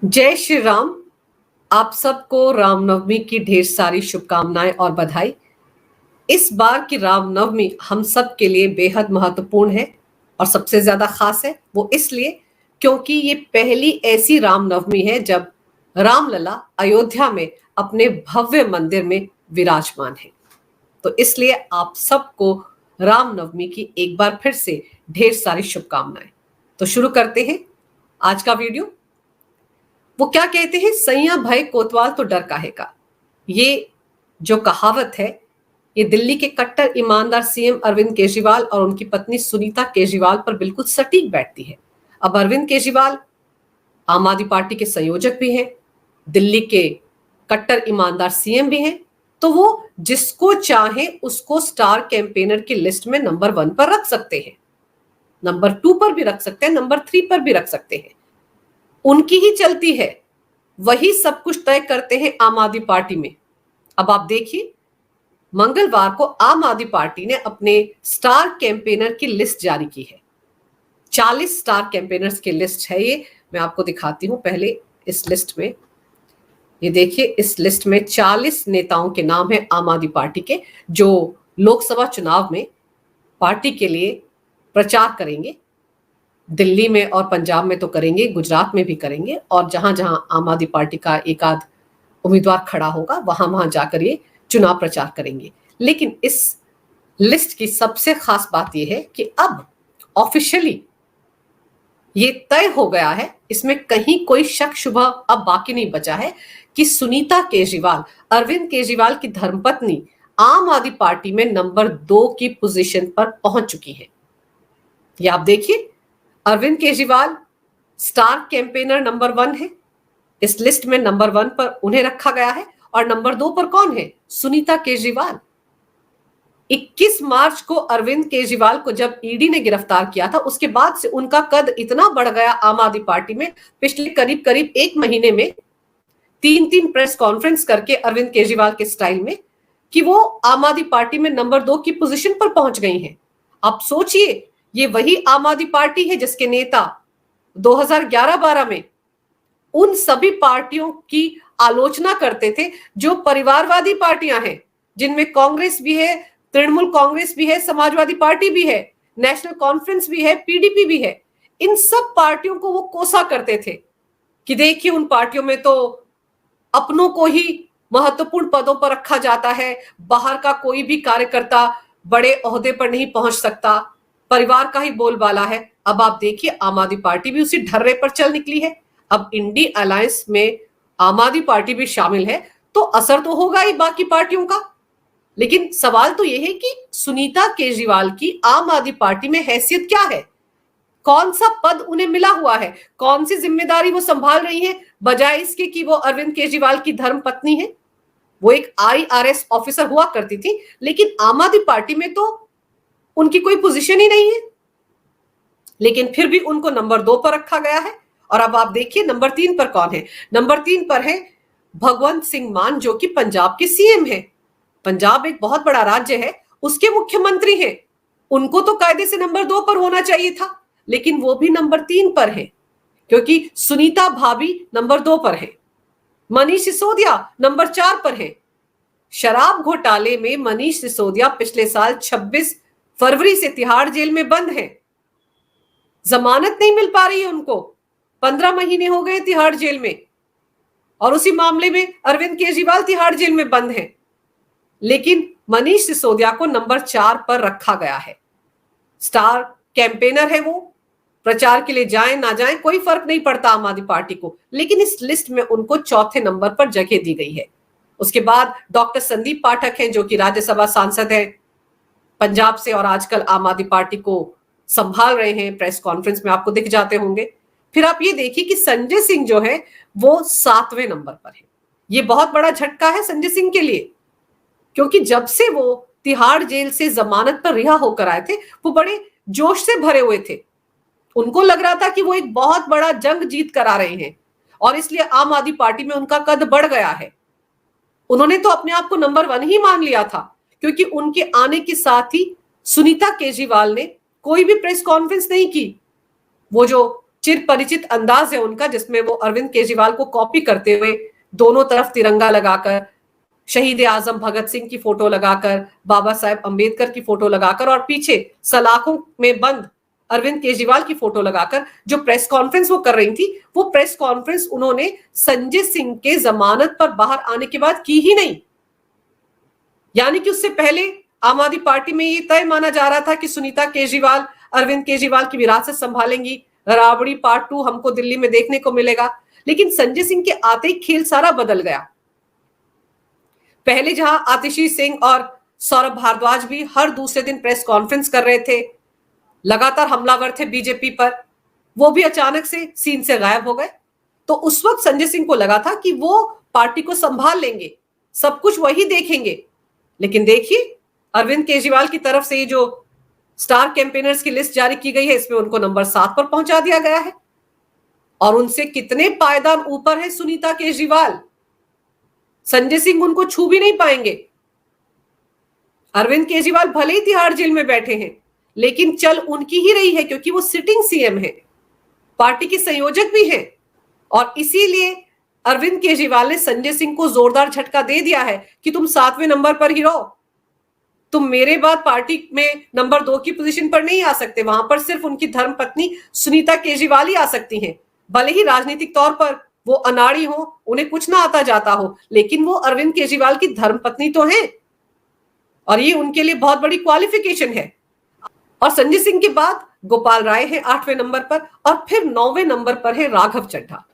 जय श्री राम। आप सबको रामनवमी की ढेर सारी शुभकामनाएं और बधाई। इस बार की रामनवमी हम सब के लिए बेहद महत्वपूर्ण है और सबसे ज्यादा खास है वो इसलिए क्योंकि ये पहली ऐसी रामनवमी है जब रामलला अयोध्या में अपने भव्य मंदिर में विराजमान है। तो इसलिए आप सबको रामनवमी की एक बार फिर से ढेर सारी शुभकामनाएं। तो शुरू करते हैं आज का वीडियो। वो क्या कहते हैं, सैया भय कोतवाल तो डर काहे का। ये जो कहावत है ये दिल्ली के कट्टर ईमानदार सीएम अरविंद केजरीवाल और उनकी पत्नी सुनीता केजरीवाल पर बिल्कुल सटीक बैठती है। अब अरविंद केजरीवाल आम आदमी पार्टी के संयोजक भी हैं, दिल्ली के कट्टर ईमानदार सीएम भी हैं, तो वो जिसको चाहे उसको स्टार कैंपेनर की लिस्ट में नंबर 1 पर रख सकते हैं, नंबर 2 पर भी रख सकते हैं, नंबर 3 पर भी रख सकते हैं। उनकी ही चलती है, वही सब कुछ तय करते हैं आम आदमी पार्टी में। अब आप देखिए, मंगलवार को आम आदमी पार्टी ने अपने स्टार कैंपेनर की लिस्ट जारी की है। 40 स्टार कैंपेनर्स की लिस्ट है ये। मैं आपको दिखाती हूं पहले इस लिस्ट में। ये देखिए, इस लिस्ट में 40 नेताओं के नाम है आम आदमी पार्टी के, जो लोकसभा चुनाव में पार्टी के लिए प्रचार करेंगे। दिल्ली में और पंजाब में तो करेंगे, गुजरात में भी करेंगे, और जहां जहां आम आदमी पार्टी का एक आध उम्मीदवार खड़ा होगा वहां वहां जाकर ये चुनाव प्रचार करेंगे। लेकिन इस लिस्ट की सबसे खास बात यह है कि अब ऑफिशियली ये तय हो गया है, इसमें कहीं कोई शक शुबह अब बाकी नहीं बचा है कि सुनीता केजरीवाल, अरविंद केजरीवाल की धर्मपत्नी, आम आदमी पार्टी में नंबर 2 की पोजीशन पर पहुंच चुकी है। ये आप देखिए, Arvind Kejriwal star campaigner number 1 है, इस लिस्ट में नंबर 1 पर उन्हें रखा गया है। और नंबर 2 पर कौन है? सुनीता केजरीवाल। 21 मार्च को अरविंद केजरीवाल को जब ईडी ने गिरफ्तार किया था, उसके बाद से उनका कद इतना बढ़ गया आम आदमी पार्टी में, पिछले करीब करीब 1 महीने में 3-3 प्रेस कॉन्फ्रेंस करके अरविंद केजरीवाल के स्टाइल में, कि वो आम आदमी पार्टी में नंबर 2 की पोजीशन पर पहुंच गई हैं। आप सोचिए, ये वही आम आदमी पार्टी है जिसके नेता 2011-12 में उन सभी पार्टियों की आलोचना करते थे जो परिवारवादी पार्टियां हैं, जिनमें कांग्रेस भी है, तृणमूल कांग्रेस भी है, समाजवादी पार्टी भी है, नेशनल कॉन्फ्रेंस भी है, पीडीपी भी है। इन सब पार्टियों को वो कोसा करते थे कि देखिए, उन पार्टियों में तो अपनों को ही महत्वपूर्ण पदों पर रखा जाता है, बाहर का कोई भी कार्यकर्ता बड़े ओहदे पर नहीं पहुंच सकता, परिवार का ही बोलबाला है। अब आप देखिए, आम आदमी पार्टी भी उसी ढर्रे पर चल निकली है। अब इंडी अलायंस में आम आदमी पार्टी भी शामिल है, तो असर तो होगा ही बाकी पार्टियों का। लेकिन सवाल तो यह है कि सुनीता केजरीवाल की आम आदमी पार्टी में हैसियत क्या है, कौन सा पद उन्हें मिला हुआ है, कौन सी जिम्मेदारी वो संभाल रही है, बजाय इसके कि वो अरविंद केजरीवाल की धर्म पत्नी है। वो एक IRS ऑफिसर हुआ करती थी, लेकिन आम आदमी पार्टी में तो उनकी कोई पोजीशन ही नहीं है, लेकिन फिर भी उनको नंबर 2 पर रखा गया है। और अब आप देखिए, नंबर 3 पर कौन है? नंबर 3 पर है भगवंत सिंह मान, जो कि पंजाब के सीएम है। पंजाब एक बहुत बड़ा राज्य है, उसके मुख्यमंत्री हैं। उनको तो कायदे से नंबर 2 पर होना चाहिए था, लेकिन वो भी नंबर 3 पर है, क्योंकि सुनीता भाभी नंबर 2 पर है। मनीष सिसोदिया नंबर 4 पर है। शराब घोटाले में मनीष सिसोदिया पिछले साल 26 फरवरी से तिहाड़ जेल में बंद है, जमानत नहीं मिल पा रही है उनको, 15 महीने हो गए तिहाड़ जेल में। और उसी मामले में अरविंद केजरीवाल तिहाड़ जेल में बंद है, लेकिन मनीष सिसोदिया को नंबर 4 पर रखा गया है। स्टार कैंपेनर है वो, प्रचार के लिए जाएं ना जाएं कोई फर्क नहीं पड़ता आम आदमी पार्टी को, लेकिन इस लिस्ट में उनको 4थे नंबर पर जगह दी गई है। उसके बाद डॉक्टर संदीप पाठक हैं, जो कि राज्यसभा सांसद हैं पंजाब से, और आजकल आम आदमी पार्टी को संभाल रहे हैं, प्रेस कॉन्फ्रेंस में आपको दिख जाते होंगे। फिर आप ये देखिए कि संजय सिंह जो है वो 7वें नंबर पर है। ये बहुत बड़ा झटका है संजय सिंह के लिए, क्योंकि जब से वो तिहाड़ जेल से जमानत पर रिहा होकर आए थे, वो बड़े जोश से भरे हुए थे। उनको लग रहा था कि वो एक बहुत बड़ा जंग जीत कर आ रहे हैं, और इसलिए आम आदमी पार्टी में उनका कद बढ़ गया है। उन्होंने तो अपने आप को नंबर 1 ही मान लिया था, क्योंकि उनके आने के साथ ही सुनीता केजरीवाल ने कोई भी प्रेस कॉन्फ्रेंस नहीं की। वो जो चिर परिचित अंदाज है उनका, जिसमें वो अरविंद केजरीवाल को कॉपी करते हुए दोनों तरफ तिरंगा लगाकर, शहीद आजम भगत सिंह की फोटो लगाकर, बाबा साहेब अंबेडकर की फोटो लगाकर और पीछे सलाखों में बंद अरविंद केजरीवाल की फोटो लगाकर जो प्रेस कॉन्फ्रेंस वो कर रही थी, वो प्रेस कॉन्फ्रेंस उन्होंने संजय सिंह के जमानत पर बाहर आने के बाद की ही नहीं। यानी कि उससे पहले आम आदमी पार्टी में ये तय माना जा रहा था कि सुनीता केजरीवाल अरविंद केजरीवाल की विरासत संभालेंगी, राबड़ी पार्ट 2 हमको दिल्ली में देखने को मिलेगा। लेकिन संजय सिंह के आते ही खेल सारा बदल गया। पहले जहां आतिशी सिंह और सौरभ भारद्वाज भी हर दूसरे दिन प्रेस कॉन्फ्रेंस कर रहे थे, लगातार हमलावर थे बीजेपी पर, वो भी अचानक से सीन से गायब हो गए। तो उस वक्त संजय सिंह को लगा था कि वो पार्टी को संभाल लेंगे, सब कुछ वही देखेंगे। लेकिन देखिए, अरविंद केजरीवाल की तरफ से ये जो स्टार कैंपेनर्स की लिस्ट जारी की गई है, इसमें उनको नंबर 7 पर पहुंचा दिया गया है। और उनसे कितने पायदान ऊपर है सुनीता केजरीवाल, संजय सिंह उनको छू भी नहीं पाएंगे। अरविंद केजरीवाल भले ही तिहाड़ जेल में बैठे हैं, लेकिन चल उनकी ही रही है, क्योंकि वो सिटिंग सीएम है, पार्टी के संयोजक भी हैं। और इसीलिए अरविंद केजरीवाल ने संजय सिंह को जोरदार झटका दे दिया है कि तुम 7वें नंबर पर ही रहो, तुम मेरे बाद पार्टी में नंबर 2 की पोजीशन पर नहीं आ सकते। वहां पर सिर्फ उनकी धर्मपत्नी सुनीता केजरीवाल ही आ सकती हैं। भले ही राजनीतिक तौर पर वो अनाड़ी हो, उन्हें कुछ ना आता जाता हो, लेकिन वो अरविंद केजरीवाल की धर्मपत्नी तो हैं और ये उनके लिए बहुत बड़ी क्वालिफिकेशन है। और संजय सिंह के बाद गोपाल राय है 8वें नंबर पर, और फिर 9वें नंबर पर है राघव चड्ढा।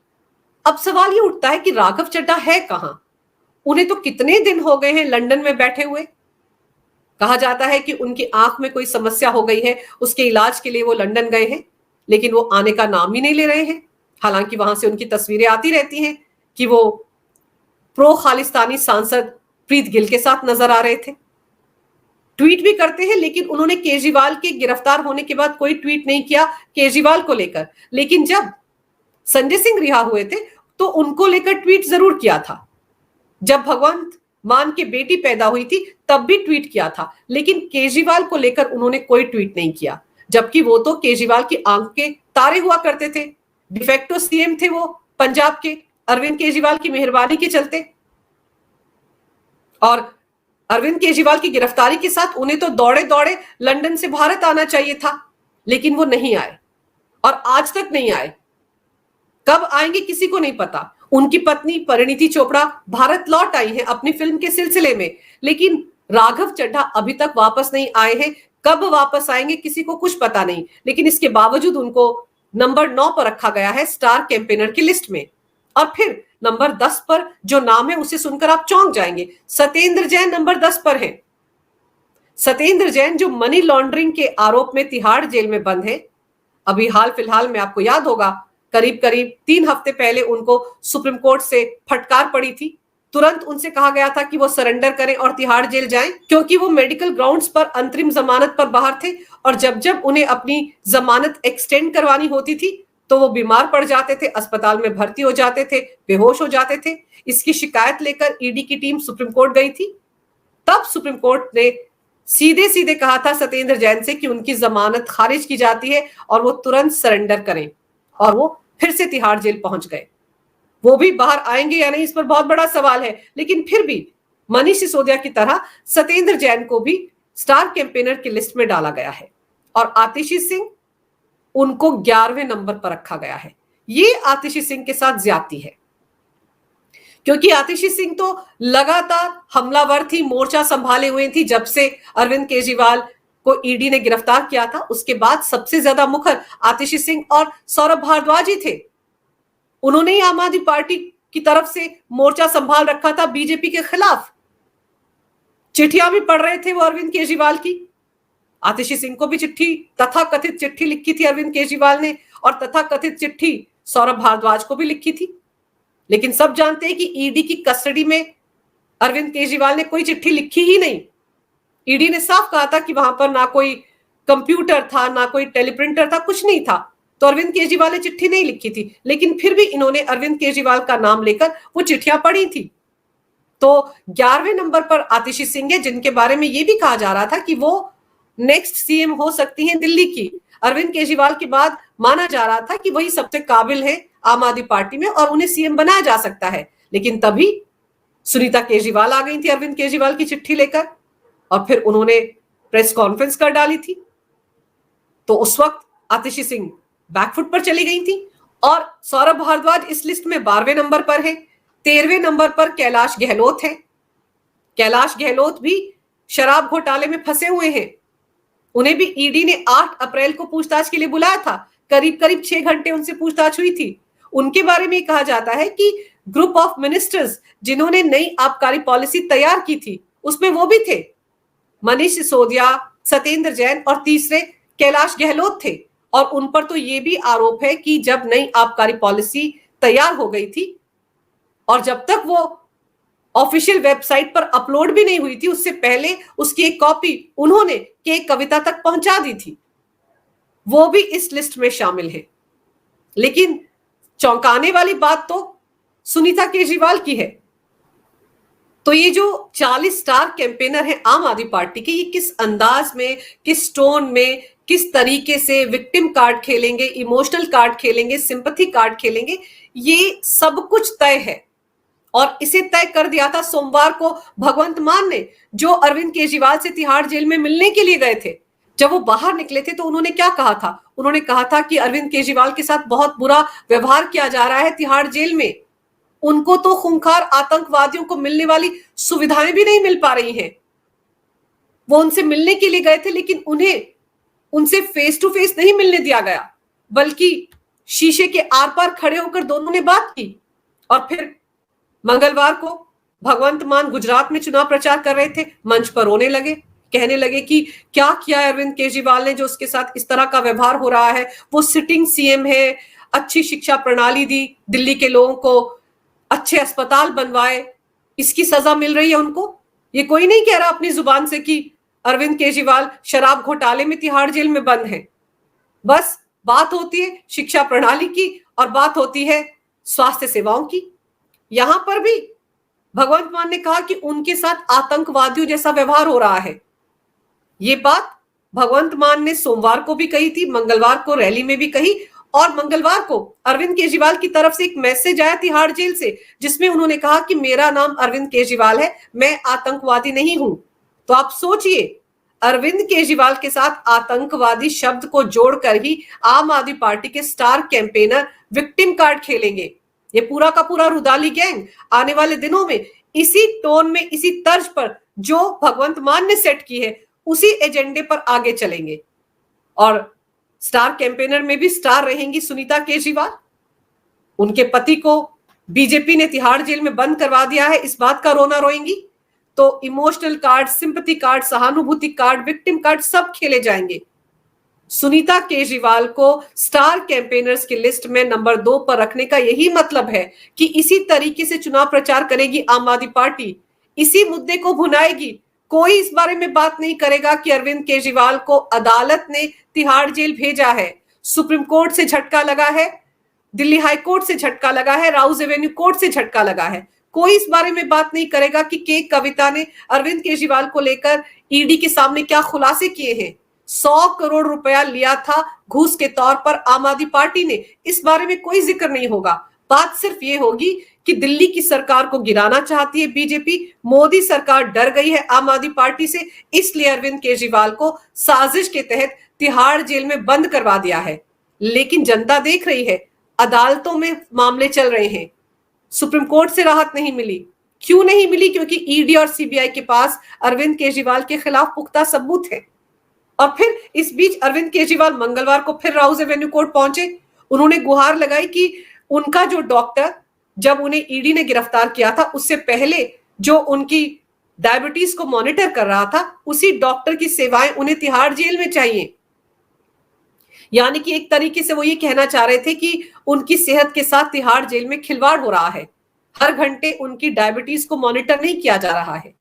अब सवाल ये उठता है कि राघव चड्ढा है कहां? उन्हें तो कितने दिन हो गए हैं लंदन में बैठे हुए। कहा जाता है कि उनकी आंख में कोई समस्या हो गई है, उसके इलाज के लिए वो लंदन गए हैं, लेकिन वो आने का नाम ही नहीं ले रहे हैं। हालांकि वहां से उनकी तस्वीरें आती रहती हैं कि वो प्रो खालिस्तानी सांसद प्रीत गिल के साथ नजर आ रहे थे, ट्वीट भी करते हैं। लेकिन उन्होंने केजरीवाल के गिरफ्तार होने के बाद कोई ट्वीट नहीं किया केजरीवाल को लेकर। लेकिन जब संजय सिंह रिहा हुए थे तो उनको लेकर ट्वीट जरूर किया था। जब भगवंत मान की बेटी पैदा हुई थी तब भी ट्वीट किया था, लेकिन केजरीवाल को लेकर उन्होंने कोई ट्वीट नहीं किया, जबकि वो तो केजरीवाल की आंख के तारे हुआ करते थे। डिफेक्टो सीएम थे वो पंजाब के, अरविंद केजरीवाल की मेहरबानी के चलते। और अरविंद केजरीवाल की गिरफ्तारी के साथ उन्हें तो दौड़े दौड़े लंदन से भारत आना चाहिए था, लेकिन वो नहीं आए और आज तक नहीं आए। कब आएंगे किसी को नहीं पता। उनकी पत्नी परिणीति चोपड़ा भारत लौट आई हैं अपनी फिल्म के सिलसिले में, लेकिन राघव चड्ढा अभी तक वापस नहीं आए हैं। कब वापस आएंगे किसी को कुछ पता नहीं, लेकिन इसके बावजूद उनको नंबर 9 पर रखा गया है स्टार कैंपेनर की लिस्ट में। और फिर नंबर 10 पर जो नाम है उसे सुनकर आप चौंक जाएंगे, सत्येंद्र जैन नंबर 10 पर है। सत्येंद्र जैन जो मनी लॉन्ड्रिंग के आरोप में तिहाड़ जेल में बंद है। अभी हाल फिलहाल में आपको याद होगा, करीब करीब 3 हफ्ते पहले उनको सुप्रीम कोर्ट से फटकार पड़ी थी। तुरंत उनसे कहा गया था कि वो सरेंडर करें और तिहाड़ जेल जाएं, क्योंकि वो मेडिकल ग्राउंड्स पर अंतरिम जमानत पर बाहर थे। और जब जब उन्हें अपनी जमानत एक्सटेंड करवानी होती थी तो वो बीमार पड़ जाते थे, अस्पताल में भर्ती हो जाते थे, बेहोश हो जाते थे। इसकी शिकायत लेकर ईडी की टीम सुप्रीम कोर्ट गई थी। तब सुप्रीम कोर्ट ने सीधे सीधे कहा था सत्येंद्र जैन से कि उनकी जमानत खारिज की जाती है और वो तुरंत सरेंडर करें, और वो फिर से तिहाड़ जेल पहुंच गए। वो भी बाहर आएंगे या नहीं, इस पर बहुत बड़ा सवाल है। लेकिन फिर भी मनीष सिसोदिया की तरह सत्येंद्र जैन को भी स्टार कैंपेनर की लिस्ट में डाला गया है और आतिशी सिंह उनको 11वें नंबर पर रखा गया है। ये आतिशी सिंह के साथ ज्यादती है, क्योंकि आतिशी सिंह तो लगातार हमलावर थी, मोर्चा संभाले हुए थी। जब से अरविंद केजरीवाल को ईडी ने गिरफ्तार किया था उसके बाद सबसे ज्यादा मुखर आतिशी सिंह और सौरभ भारद्वाज ही थे। उन्होंने ही आम आदमी पार्टी की तरफ से मोर्चा संभाल रखा था बीजेपी के खिलाफ। चिट्ठियां भी पढ़ रहे थे वो अरविंद केजरीवाल की। आतिशी सिंह को भी चिट्ठी, तथाकथित चिट्ठी लिखी थी अरविंद केजरीवाल ने, और तथाकथित चिट्ठी सौरभ भारद्वाज को भी लिखी थी। लेकिन सब जानते हैं कि ईडी की कस्टडी में अरविंद केजरीवाल ने कोई चिट्ठी लिखी ही नहीं। ईडी ने साफ कहा था कि वहां पर ना कोई कंप्यूटर था, ना कोई टेलीप्रिंटर था, कुछ नहीं था। तो अरविंद केजरीवाल ने चिट्ठी नहीं लिखी थी, लेकिन फिर भी इन्होंने अरविंद केजरीवाल का नाम लेकर वो चिट्ठियां पढ़ी थी। तो 11वें नंबर पर आतिशी सिंह है, जिनके बारे में यह भी कहा जा रहा था कि वो नेक्स्ट सीएम हो सकती हैं दिल्ली की। अरविंद केजरीवाल के बाद माना जा रहा था कि वही सबसे काबिल है आम आदमी पार्टी में और उन्हें सीएम बनाया जा सकता है। लेकिन तभी सुनीता केजरीवाल आ गई थी अरविंद केजरीवाल की चिट्ठी लेकर और फिर उन्होंने प्रेस कॉन्फ्रेंस कर डाली थी। तो उस वक्त आतिशी सिंह बैकफुट पर चली गई थी और सौरभ भारद्वाज इस लिस्ट में 12वें नंबर पर है। 13वें नंबर पर कैलाश गहलोत है। कैलाश गहलोत भी शराब घोटाले में फंसे हुए हैं। उन्हें भी ईडी ने 8 अप्रैल को पूछताछ के लिए बुलाया था। करीब करीब 6 घंटे उनसे पूछताछ हुई थी। उनके बारे में कहा जाता है कि ग्रुप ऑफ मिनिस्टर्स जिन्होंने नई आबकारी पॉलिसी तैयार की थी उसमें वो भी थे। मनीष सिसोदिया, सत्येंद्र जैन और तीसरे कैलाश गहलोत थे। और उन पर तो ये भी आरोप है कि जब नई आबकारी पॉलिसी तैयार हो गई थी और जब तक वो ऑफिशियल वेबसाइट पर अपलोड भी नहीं हुई थी उससे पहले उसकी एक कॉपी उन्होंने के कविता तक पहुंचा दी थी। वो भी इस लिस्ट में शामिल है। लेकिन चौंकाने वाली बात तो सुनीता केजरीवाल की है। तो ये जो 40 स्टार कैंपेनर है आम आदमी पार्टी के, ये किस अंदाज में, किस टोन में, किस तरीके से विक्टिम कार्ड खेलेंगे, इमोशनल कार्ड खेलेंगे, सिंपैथी कार्ड खेलेंगे, ये सब कुछ तय है। और इसे तय कर दिया था सोमवार को भगवंत मान ने, जो अरविंद केजरीवाल से तिहाड़ जेल में मिलने के लिए गए थे। जब वो बाहर निकले थे तो उन्होंने क्या कहा था? उन्होंने कहा था कि अरविंद केजरीवाल के साथ बहुत बुरा व्यवहार किया जा रहा है तिहाड़ जेल में। उनको तो खूंखार आतंकवादियों को मिलने वाली सुविधाएं भी नहीं मिल पा रही हैं। वो उनसे मिलने के लिए गए थे लेकिन उन्हें उनसे फेस टू फेस नहीं मिलने दिया गया, बल्कि शीशे के आर पार खड़े होकर दोनों ने बात की। और फिर मंगलवार को भगवंत मान गुजरात में चुनाव प्रचार कर रहे थे, मंच पर रोने लगे, कहने लगे कि क्या किया है अरविंद केजरीवाल ने जो उसके साथ इस तरह का व्यवहार हो रहा है। वो सिटिंग सीएम है, अच्छी शिक्षा प्रणाली दी दिल्ली के लोगों को, अच्छे अस्पताल बनवाए, इसकी सजा मिल रही है उनको। ये कोई नहीं कह रहा अपनी जुबान से कि अरविंद केजरीवाल शराब घोटाले में तिहाड़ जेल में बंद है। बस बात होती है शिक्षा प्रणाली की और बात होती है स्वास्थ्य सेवाओं की। यहां पर भी भगवंत मान ने कहा कि उनके साथ आतंकवादियों जैसा व्यवहार हो रहा है। ये बात भगवंत मान ने सोमवार को भी कही थी, मंगलवार को रैली में भी कही और मंगलवार को अरविंद केजरीवाल की तरफ से एक मैसेज आया तिहाड़ जेल से जिसमें उन्होंने कहा कि मेरा नाम अरविंद केजरीवाल है, मैं आतंकवादी नहीं हूं। तो आप सोचिए, अरविंद केजरीवाल के साथ आतंकवादी शब्द को जोड़कर ही आम आदमी पार्टी के स्टार कैंपेनर विक्टिम कार्ड खेलेंगे। ये पूरा का पूरा रुदाली गैंग आने वाले दिनों में इसी टोन में, इसी तर्ज पर जो भगवंत मान ने सेट की है उसी एजेंडे पर आगे चलेंगे। और स्टार कैंपेनर में भी स्टार रहेंगी सुनीता केजरीवाल। उनके पति को बीजेपी ने तिहाड़ जेल में बंद करवा दिया है, इस बात का रोना रोएंगी। तो इमोशनल कार्ड, सिंपैथी कार्ड, सहानुभूति कार्ड, विक्टिम कार्ड सब खेले जाएंगे। सुनीता केजरीवाल को स्टार कैंपेनर्स की लिस्ट में नंबर 2 पर रखने का यही मतलब है कि इसी तरीके से चुनाव प्रचार करेगी आम आदमी पार्टी, इसी मुद्दे को भुनाएगी। कोई इस बारे में बात नहीं करेगा कि अरविंद केजरीवाल को अदालत ने तिहाड़ जेल भेजा है, सुप्रीम कोर्ट से झटका लगा है, दिल्ली हाई कोर्ट से झटका लगा है, राउज एवेन्यू कोर्ट से झटका लगा है। कोई इस बारे में बात नहीं करेगा कि के कविता ने अरविंद केजरीवाल को लेकर ईडी के सामने क्या खुलासे किए हैं। 100 करोड़ रुपया लिया था घूस के तौर पर आम आदमी पार्टी ने, इस बारे में कोई जिक्र नहीं होगा। बात सिर्फ ये होगी कि दिल्ली की सरकार को गिराना चाहती है बीजेपी, मोदी सरकार डर गई है आम आदमी पार्टी से, इसलिए अरविंद केजरीवाल को साजिश के तहत तिहाड़ जेल में बंद करवा दिया है। लेकिन जनता देख रही है, अदालतों में मामले चल रहे हैं, सुप्रीम कोर्ट से राहत नहीं मिली। क्यों नहीं मिली? क्योंकि ईडी और सीबीआई के पास अरविंद केजरीवाल के खिलाफ पुख्ता सबूत है। और फिर इस बीच अरविंद केजरीवाल मंगलवार को फिर राउज एवेन्यू कोर्ट पहुंचे। उन्होंने गुहार लगाई कि उनका जो डॉक्टर, जब उन्हें ईडी ने गिरफ्तार किया था उससे पहले जो उनकी डायबिटीज को मॉनिटर कर रहा था, उसी डॉक्टर की सेवाएं उन्हें तिहाड़ जेल में चाहिए। यानी कि एक तरीके से वो ये कहना चाह रहे थे कि उनकी सेहत के साथ तिहाड़ जेल में खिलवाड़ हो रहा है, हर घंटे उनकी डायबिटीज को मॉनिटर नहीं किया जा रहा है।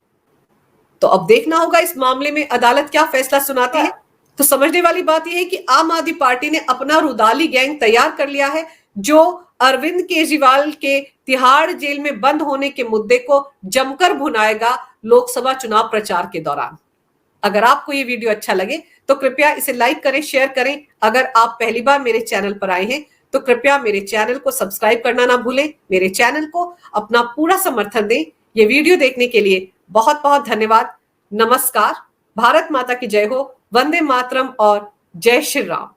तो अब देखना होगा इस मामले में अदालत क्या फैसला सुनाती है। तो समझने वाली बात यह है कि आम आदमी पार्टी ने अपना रुदाली गैंग तैयार कर लिया है जो अरविंद केजरीवाल के तिहाड़ जेल में बंद होने के मुद्दे को जमकर भुनाएगा लोकसभा चुनाव प्रचार के दौरान। अगर आपको ये वीडियो अच्छा लगे तो कृपया इसे लाइक करें, शेयर करें। अगर आप पहली बार मेरे चैनल पर आए हैं तो कृपया मेरे चैनल को सब्सक्राइब करना ना भूलें। मेरे चैनल को अपना पूरा समर्थन दें। ये वीडियो देखने के लिए बहुत बहुत धन्यवाद। नमस्कार। भारत माता की जय हो। वंदे मातरम और जय श्री राम।